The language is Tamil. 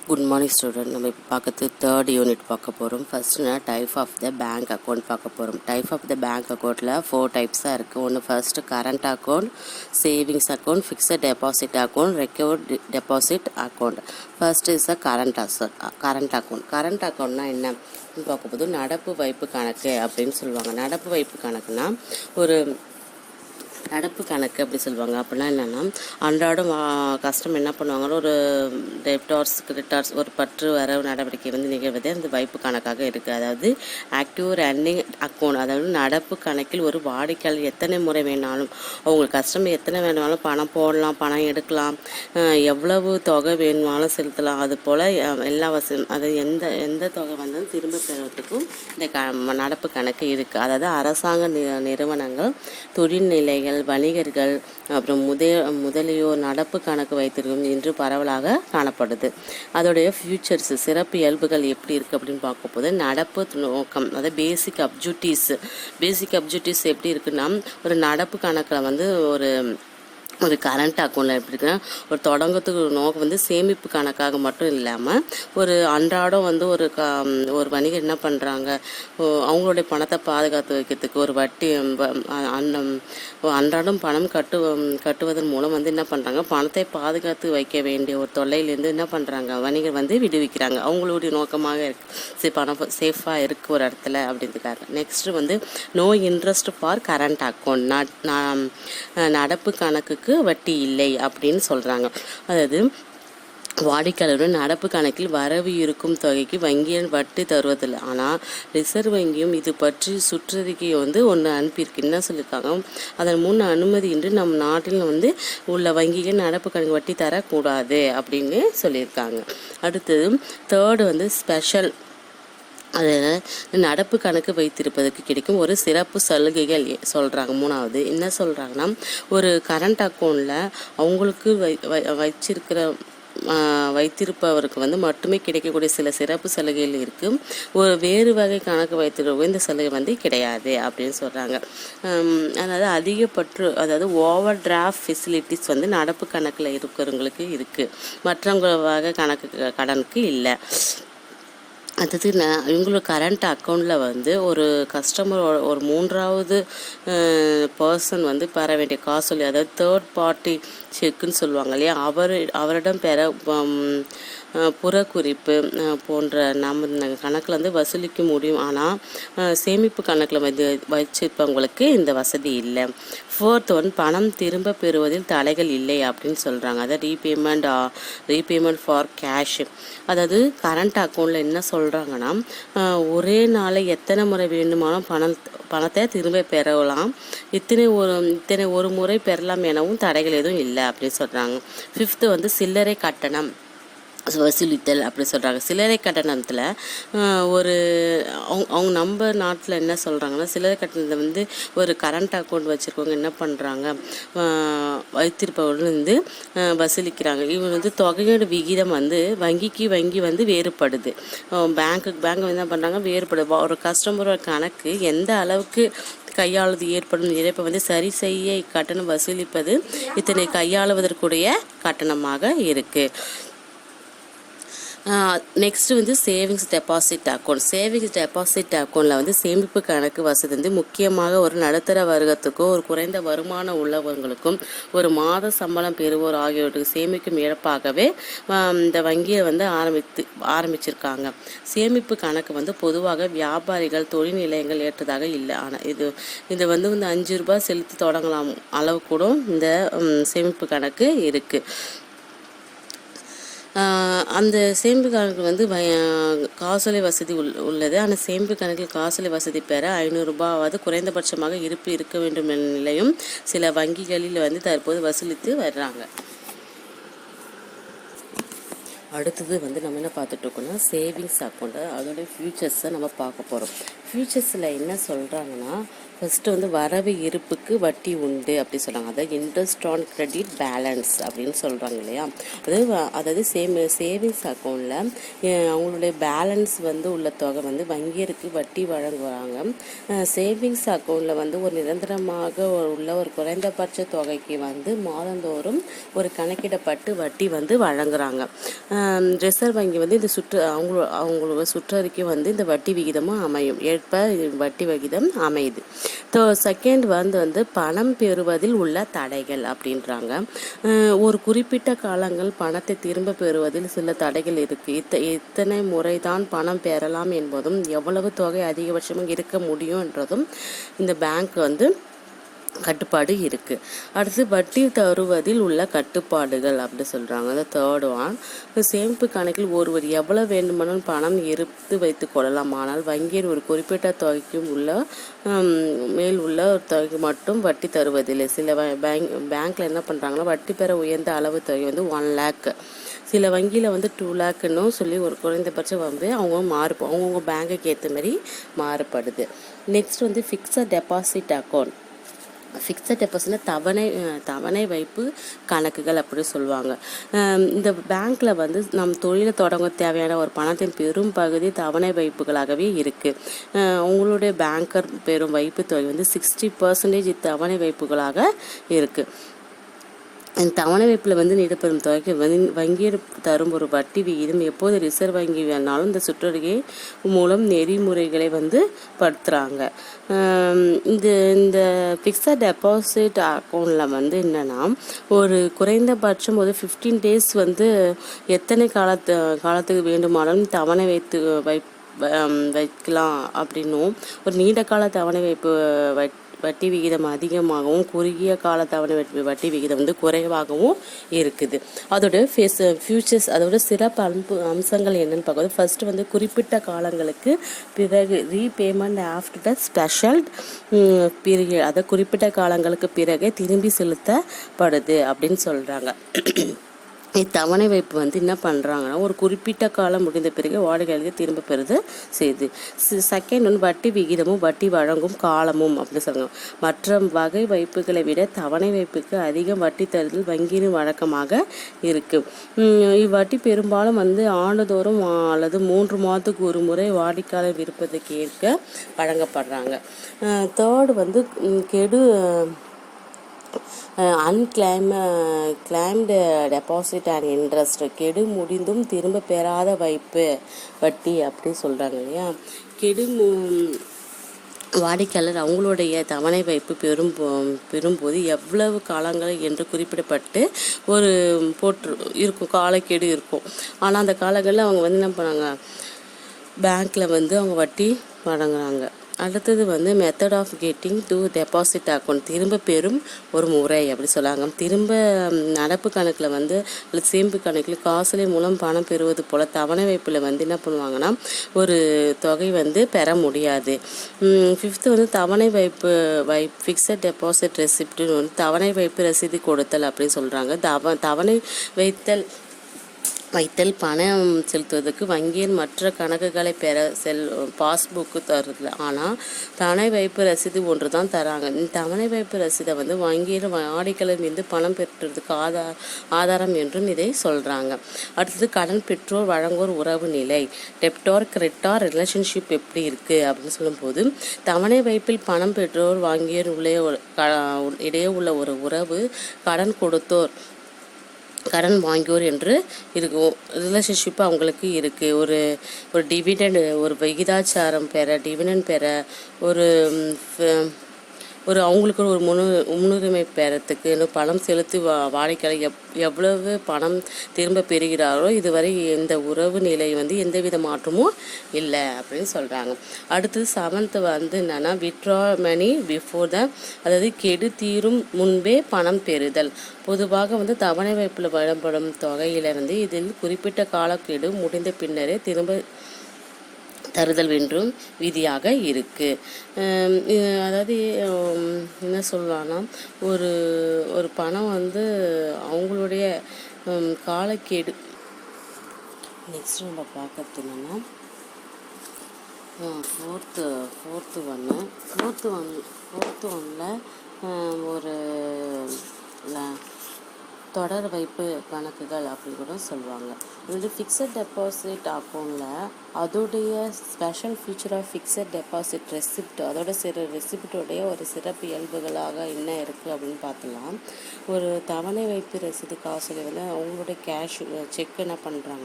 Good morning student. நம்ம இப்போ பார்க்கறது தேர்ட் யூனிட் பார்க்க போகிறோம். First type of the bank account பார்க்க போகிறோம். டைப் ஆஃப் த பேங்க் அக்கௌண்ட்டில் 4 டைப்ஸாக இருக்குது. ஒன்று first current account, savings account, fixed deposit account, recovered deposit account. First is a current account. Current அக்கௌண்ட்னா என்ன பார்க்க போது நடப்பு வைப்பு கணக்கு அப்படின்னு சொல்லுவாங்க. நடப்பு வைப்பு கணக்குனா ஒரு நடப்பு கணக்கு அப்படி சொல்லுவாங்க. அப்படின்னா என்னென்னா அன்றாடம் கஸ்டமர் என்ன பண்ணுவாங்கன்னா ஒரு டெப்டார்ஸ் கிரெடிட்டார்ஸ் ஒரு பற்று வரவு நடவடிக்கை வந்து நிகழ்வதே அந்த வைப்பு கணக்காக இருக்குது. அதாவது ஆக்டிவ் ரன்னிங் அக்கௌண்ட். அதாவது நடப்பு கணக்கில் ஒரு வாடிக்கையாளர் எத்தனை முறை வேணாலும் அவங்களுக்கு கஸ்டமர் எத்தனை வேணுமாலும் பணம் போடலாம், பணம் எடுக்கலாம், எவ்வளவு தொகை வேணுமாலும் செலுத்தலாம். அது போல் எல்லா அது எந்த தொகை வந்தாலும் திரும்ப பெறுவதற்கும் இந்த நடப்பு கணக்கு இருக்குது. அதாவது அரசாங்க நிறுவனங்கள், தொழில்நிலைகள், வணிகர்கள் அப்புறம் முதலியோர் நடப்பு கணக்கு வைத்திருக்கும் என்று பரவலாக காணப்படுது. அதோடைய ஃபியூச்சர்ஸ் சிறப்பு இயல்புகள் எப்படி இருக்குது அப்படின்னு பார்க்க போது நடப்பு நோக்கம், அதாவது பேசிக் அப்ஜெக்டிவ்ஸ் எப்படி இருக்குன்னா ஒரு நடப்பு கணக்கில் வந்து ஒரு கரண்ட் அக்கௌண்ட்டில் எப்படி இருக்குன்னா ஒரு தொடங்கத்துக்கு நோக்கம் வந்து சேமிப்பு கணக்காக மட்டும் இல்லாமல் ஒரு அன்றாடம் வந்து ஒரு வணிகர் என்ன பண்ணுறாங்க, அவங்களுடைய பணத்தை பாதுகாத்து வைக்கிறதுக்கு ஒரு வட்டி அன்றாடம் பணம் கட்டுவதன் மூலம் வந்து என்ன பண்ணுறாங்க, பணத்தை பாதுகாத்து வைக்க வேண்டிய ஒரு தொல்லையிலேருந்து என்ன பண்ணுறாங்க, வணிகர் வந்து விடுவிக்கிறாங்க. அவங்களுடைய நோக்கமாக இருக்குது பணம் சேஃபாக இருக்குது ஒரு இடத்துல அப்படின்றதுக்காக. நெக்ஸ்ட்டு வந்து no interest for current account. நடப்பு கணக்குக்கு வட்டி இல்லை அப்படின்னு சொல்கிறாங்க. அதாவது வாடிக்கையாளருடன் நடப்பு கணக்கில் வரவு இருக்கும் தொகைக்கு வங்கியின் வட்டி தருவதில்லை. ஆனால் ரிசர்வ் வங்கியும் இது பற்றி சுற்றறிக்கை வந்து ஒன்று அனுப்பியிருக்கு. என்ன சொல்லியிருக்காங்க, அதன் முன் அனுமதியின்றி நம் நாட்டில் வந்து உள்ள வங்கிகள் நடப்பு கணக்கு வட்டி தரக்கூடாது அப்படின்னு சொல்லியிருக்காங்க. அடுத்தது தேர்டு வந்து ஸ்பெஷல். அதில் நடப்பு கணக்கு வைத்திருப்பதற்கு கிடைக்கும் ஒரு சிறப்பு சலுகைகள் சொல்கிறாங்க. மூணாவது என்ன சொல்கிறாங்கன்னா, ஒரு கரண்ட் அக்கௌண்ட்டில் அவங்களுக்கு வைத்திருப்பவருக்கு வந்து மட்டுமே கிடைக்கக்கூடிய சில சிறப்பு சலுகைகள் இருக்குது. ஒரு வேறு வகை கணக்கு வைத்திருக்க இந்த சலுகை வந்து கிடையாது அப்படின்னு சொல்கிறாங்க. அதாவது அதாவது ஓவர் டிராஃப்ட் ஃபெசிலிட்டிஸ் வந்து நடப்பு கணக்கில் இருக்கிறவங்களுக்கு இருக்குது, மற்றவங்க வகை கடனுக்கு இல்லை. அடுத்தது இவங்களோட கரண்ட் அக்கௌண்ட்டில் வந்து ஒரு கஸ்டமர் ஒரு மூன்றாவது பர்சன் வந்து பெற வேண்டிய காசோலி, அதாவது தேர்ட் பார்ட்டி செக்குன்னு சொல்லுவாங்க இல்லையா, அவரிடம் பெற புறக்குறிப்பு போன்ற நம்ம கணக்கில் வந்து வசூலிக்க முடியும். ஆனால் சேமிப்பு கணக்கில் வச்சிருப்பவங்களுக்கு இந்த வசதி இல்லை. ஃபோர்த் ஒன் பணம் திரும்ப பெறுவதில் தடைகள் இல்லை அப்படின்னு சொல்கிறாங்க. அதாவது ரீபேமெண்ட் ஃபார் கேஷ். அதாவது கரண்ட் அக்கௌண்ட்டில் என்ன சொல்கிறாங்கன்னா, ஒரே நாளை எத்தனை முறை வேண்டுமானும் பணத்தை திரும்ப பெறலாம், இத்தனை ஒரு முறை பெறலாம் எனவும் தடைகள் எதுவும் இல்லை அப்படின்னு சொல்கிறாங்க. ஃபிஃப்த்து வந்து சில்லறை கட்டணம் வசூலித்தல் அப்படி சொல்கிறாங்க. சில்லறை கட்டணத்தில் அவங்க நம்ம நாட்டில் என்ன சொல்கிறாங்கன்னா, சில்லறை கட்டணத்தை வந்து ஒரு கரண்ட் அக்கௌண்ட் வச்சுருக்கவங்க என்ன பண்ணுறாங்க, வைத்திருப்பவர்கள் வந்து வசூலிக்கிறாங்க. இவங்க வந்து தொகையோட விகிதம் வந்து வங்கி வந்து வேறுபடுது, பேங்க் என்ன பண்ணுறாங்க வேறுபடுது. ஒரு கஸ்டமரோட கணக்கு எந்த அளவுக்கு கையாளுவது ஏற்படும் இழப்பை வந்து சரி செய்ய கட்டணம் வசூலிப்பது இத்தனை கையாளுவதற்குரிய கட்டணமாக இருக்குது. நெக்ஸ்ட் வந்து சேவிங்ஸ் டெபாசிட் அக்கௌண்ட்டில் வந்து சேமிப்பு கணக்கு வசதி வந்து முக்கியமாக ஒரு நடுத்தர வர்க்கத்துக்கும் ஒரு குறைந்த வருமானம் உள்ளவங்களுக்கும் ஒரு மாத சம்பளம் பெறுவோர் ஆகியோருக்கு சேமிக்கும் இழப்பாகவே இந்த வங்கியை வந்து ஆரம்பிச்சிருக்காங்க. சேமிப்பு கணக்கு வந்து பொதுவாக வியாபாரிகள், தொழில் நிலையங்கள் ஏற்றதாக இல்லை. ஆனால் இது வந்து 5 ரூபாய் செலுத்தி தொடங்கலாம் அளவு கூட இந்த சேமிப்பு கணக்கு இருக்குது. அந்த சேமிப்பு கணக்கு வந்து காசோலை வசதி உள்ளது. ஆனால் சேமிப்பு கணக்கில் காசோலை வசதி பெற 500 ரூபாயாவது குறைந்தபட்சமாக இருக்க வேண்டும் என்ற நிலையும் சில வங்கிகளில் வந்து தற்போது வசூலித்து வர்றாங்க. அடுத்தது வந்து நம்ம என்ன பார்த்துட்டு இருக்கோம்னா சேவிங்ஸ் அக்கௌண்ட், அதோடைய ஃபியூச்சர்ஸை நம்ம பார்க்க போகிறோம். ஃபியூச்சர்ஸில் என்ன சொல்கிறாங்கன்னா, ஃபஸ்ட்டு வந்து வரவு இருப்புக்கு வட்டி உண்டு அப்படி சொல்கிறாங்க. அதாவது இன்ட்ரெஸ்ட் ஆன் கிரெடிட் பேலன்ஸ் அப்படின்னு சொல்கிறாங்க இல்லையா. அதாவது சேவிங்ஸ் அக்கௌண்ட்டில் அவங்களுடைய பேலன்ஸ் வந்து உள்ள தொகை வந்து வங்கியருக்கு வட்டி வழங்குவாங்க. சேவிங்ஸ் அக்கௌண்ட்டில் வந்து ஒரு நிரந்தரமாக உள்ள ஒரு குறைந்தபட்ச தொகைக்கு வந்து மாதந்தோறும் ஒரு கணக்கிடப்பட்டு வட்டி வந்து வழங்குறாங்க. ரிசர்வ் வங்கி வந்து இந்த அவங்களோட சுற்றறிக்கை வந்து இந்த வட்டி விகிதமும் அமையும் ஏற்ப வட்டி விகிதம் அமையுது. செகண்ட் வந்து பணம் பெறுவதில் உள்ள தடைகள் அப்படின்றாங்க. ஒரு குறிப்பிட்ட காலங்கள் பணத்தை திரும்ப பெறுவதில் சில தடைகள் இருக்குது. இத்தனை முறைதான் பணம் பெறலாம் என்பதும் எவ்வளவு தொகை அதிகபட்சமாக இருக்க முடியும் என்றதும் இந்த பேங்க் வந்து கட்டுப்பாடு இருக்குது. அடுத்து வட்டி தருவதில் உள்ள கட்டுப்பாடுகள் அப்படி சொல்கிறாங்க. அந்த தேர்ட் ஒன், சேமிப்பு கணக்கில் ஒருவர் எவ்வளவு வேண்டுமானாலும் பணம் எடுத்து வைத்து கொள்ளலாம். ஆனால் வங்கியில் ஒரு குறிப்பிட்ட தொகைக்கும் உள்ள மேல் உள்ள ஒரு தொகைக்கு மட்டும் வட்டி தருவதில்லை. சில பேங்க்கில் என்ன பண்ணுறாங்கன்னா, வட்டி பெற உயர்ந்த அளவு தொகை வந்து 1 lakh, சில வங்கியில் வந்து 2 lakh சொல்லி ஒரு குறைந்தபட்சம் வந்து அவங்கவுங்க பேங்குக்கு ஏற்ற மாதிரி மாறுபடுது. நெக்ஸ்ட் வந்து ஃபிக்ஸட் டெபாசிட் அக்கௌண்ட். ஃபிக்ஸட் டெபாசிட்னா தவணை வைப்பு கணக்குகள் அப்படி சொல்லுவாங்க. இந்த பேங்க்கில் வந்து நம் தொழிலை தொடங்க தேவையான ஒரு பணத்தின் பெரும் பகுதி தவணை வைப்புகளாகவே இருக்குது. அவங்களுடைய பேங்கர் பெறும் வைப்பு தொகை வந்து 60% தவணை வைப்புகளாக இருக்குது. தவணை வைப்பில் வந்து நீடப்பெறும் தொகைக்கு வங்கியில் தரும் ஒரு வட்டி விகிதம் எப்போது ரிசர்வ் வங்கி வேணாலும் இந்த சுற்றறிக்கை மூலம் நெறிமுறைகளை வந்து படுத்துகிறாங்க. இந்த ஃபிக்ஸட் டெபாசிட் அக்கௌண்ட்டில் வந்து என்னென்னா, ஒரு குறைந்தபட்சம் ஒரு 15 days வந்து எத்தனை காலத்துக்கு வேண்டுமானாலும் தவணை வைக்கலாம் அப்படின்னும், ஒரு நீண்ட கால தவணை வைப்பு வட்டி விகிதம் அதிகமாகவும் குறுகிய கால தவணை வட்டி விகிதம் வந்து குறைவாகவும் இருக்குது. அதோட ஃபியூச்சர்ஸ், அதோட சிறப்பு அம்சங்கள் என்னென்னு பார்க்கும்போது, ஃபர்ஸ்ட் வந்து குறிப்பிட்ட காலங்களுக்கு பிறகு repayment after the special period, அதை குறிப்பிட்ட காலங்களுக்கு பிறகு திரும்பி செலுத்தப்படுது அப்படின்னு சொல்கிறாங்க. தவணை வைப்பு வந்து என்ன பண்ணுறாங்கன்னா, ஒரு குறிப்பிட்ட காலம் முடிந்த பிறகு வாடிக்கையாளருக்கு திரும்ப பெறுது செய்யுது. செகண்ட் வந்து வட்டி விகிதமும் வட்டி வழங்கும் காலமும் அப்படின்னு சொல்லுவாங்க. மற்ற வகை வைப்புகளை விட தவணை வைப்புக்கு அதிகம் வட்டி தருதல் வங்கியின் வழக்கமாக இருக்குது. இவ்வட்டி பெரும்பாலும் வந்து ஆண்டுதோறும் அல்லது 3 மாதத்துக்கு ஒரு முறை வாடிக்கையாளர் விருப்பத்துக்கு ஏற்க வழங்கப்படுறாங்க. தேர்டு வந்து கிளைம்டு டெபாசிட் அண்ட் இன்ட்ரெஸ்ட், கெடு முடிந்தும் திரும்ப பெறாத வைப்பு வட்டி அப்படி சொல்கிறாங்க இல்லையா. வாடிக்கையாளர் அவங்களுடைய தவணை வைப்பு பெறும்போது எவ்வளவு காலங்கள் என்று குறிப்பிடப்பட்டு ஒரு இருக்கும், காலக்கெடு இருக்கும். ஆனால் அந்த காலங்களில் அவங்க வந்து என்ன பண்ணாங்க, பேங்க்கில் வந்து அவங்க வட்டி வழங்குறாங்க. அடுத்தது வந்து method of getting to deposit account, திரும்ப பெறும் ஒரு முறை அப்படி சொல்லாங்க. திரும்ப நடப்பு கணக்கில் வந்து சேமிப்பு கணக்கில் காசோலை மூலம் பணம் பெறுவது போல் தவணை வைப்பில் வந்து என்ன பண்ணுவாங்கன்னா, ஒரு தொகை வந்து பெற முடியாது. ஃபிஃப்த்து வந்து தவணை வைப்பு ஃபிக்ஸட் டெபாசிட் ரெசிப்ட்னு வந்து தவணை வைப்பு ரசீது கொடுத்தல் அப்படின்னு சொல்கிறாங்க. தவணை வைத்தல் பணம் செலுத்துவதற்கு வங்கியின் மற்ற கணக்குகளை பெற பாஸ்புக்கு தருது. ஆனால் தவணை வைப்பு ரசீது ஒன்று தான் தராங்க. இந்த தவணை வைப்பு ரசீதை வந்து வங்கியில் வாடிக்கையாளர் மீது பணம் பெற்றதுக்கு ஆதாரம் என்றும் இதை சொல்கிறாங்க. அடுத்தது கடன் பெற்றோர் வழங்குவோர் உறவு நிலை, டெப்டார் கிரெடிட்டார் ரிலேஷன்ஷிப் எப்படி இருக்குது அப்படின்னு சொல்லும்போது, தவணை வைப்பில் பணம் பெற்றோர் வாங்கியோர் இடையே உள்ள ஒரு உறவு கடன் கொடுத்தோர் கடன் வாங்கியோர் என்று இருக்கும் ரிலேஷன்ஷிப்பு அவங்களுக்கு இருக்குது. ஒரு டிவிடெண்ட், ஒரு விகிதாச்சாரம் பெற, டிவிடெண்ட் பெற, ஒரு அவங்களுக்கு ஒரு முன்னுரிமை பெறத்துக்கு பணம் செலுத்தி வாடிக்கையாளர் எவ்வளவு பணம் திரும்ப பெறுகிறாரோ இதுவரை இந்த உறவு நிலை வந்து எந்தவித மாற்றமும் இல்லை அப்படின்னு சொல்கிறாங்க. அடுத்தது 7th வந்து என்னென்னா, வித்ட்ரா மணி பிஃபோர் அதாவது கெடு தீரும் முன்பே பணம் பெறுதல். பொதுவாக வந்து தவணை வைப்பில் வழங்கப்படும் தொகையிலிருந்து இதில் குறிப்பிட்ட காலக்கெடு முடிந்த பின்னரே திரும்ப தருதல் என்றும் விதியாக இருக்குது. அதாவது என்ன சொல்லலாம்னா, ஒரு பணம் வந்து அவங்களுடைய காலக்கெடு. நெக்ஸ்ட் நம்ம பார்க்கறது என்னென்னா, ஃபோர்த்து ஒன்னில் ஒரு தொடர் வைப்பு கணக்குகள் அப்படின்னு கூட சொல்லுவாங்க. இது ஃபிக்ஸட் டெபாசிட் அக்கௌண்ட்டில் அதோடைய special feature of fixed deposit receipt, அதோட ரெசிப்டோடைய ஒரு சிறப்பு இயல்புகளாக என்ன இருக்குது அப்படின்னு பார்த்துலாம். ஒரு தவணை வைப்பு ரசீது காசோலை வந்து அவங்களுடைய கேஷ் செக் என்ன பண்ணுறாங்க